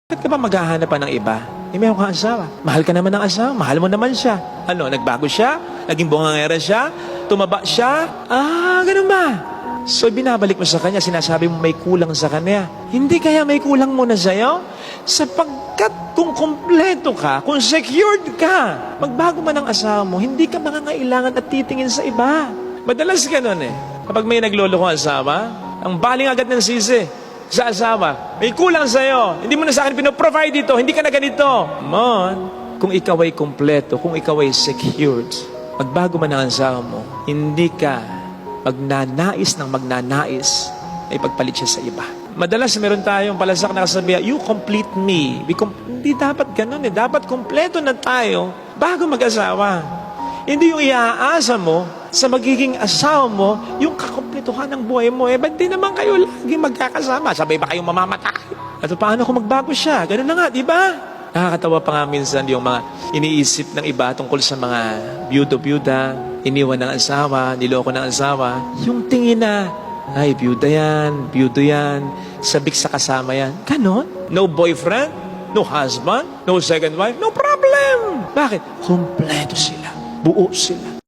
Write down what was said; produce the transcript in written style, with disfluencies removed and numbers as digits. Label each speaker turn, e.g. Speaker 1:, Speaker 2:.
Speaker 1: Bakit ka ba maghahanap pa ng iba? Meron kang asawa. Mahal ka naman ng asawa. Mahal mo naman siya. Ano, nagbago siya? Naging bungangera siya? Tumaba siya? Ganun ba? So, binabalik mo sa kanya, sinasabi mo may kulang sa kanya. Hindi kaya may kulang muna sa'yo? Sapagkat kung kompleto ka, kung secured ka, magbago man ang asawa mo, hindi ka mangangailangan at titingin sa iba. Madalas ganun eh. Kapag may nagloloko ang asawa, ang baling agad ng sisi sa asawa, may kulang sa'yo, hindi mo na sa akin pinoprovide dito, hindi ka na ganito. Mon, kung ikaw ay kompleto, kung ikaw ay secured, magbago man ang asawa mo, hindi ka magnanais ng magnanais ay pagpalit siya sa iba. Madalas meron tayong palasak na kasabihan, you complete me. Hindi dapat ganun eh. Dapat kompleto na tayo bago mag-asawa. Hindi yung iaasa mo sa magiging asawa mo, yung kakompletuhan ng buhay mo. Ba't di naman kayo lagi magkakasama? Sabay ba kayong mamamatay? At paano kung magbago siya? Ganun na nga, di ba? Nakakatawa pa nga minsan yung mga iniisip ng iba tungkol sa mga byuda-byuda, iniwan ng asawa, niloko ng asawa. Yung tingin na, ay, byuda yan, sabik sa kasama yan. Ganon? No boyfriend, no husband, no second wife, no problem. Bakit? Kompleto sila, buo sila.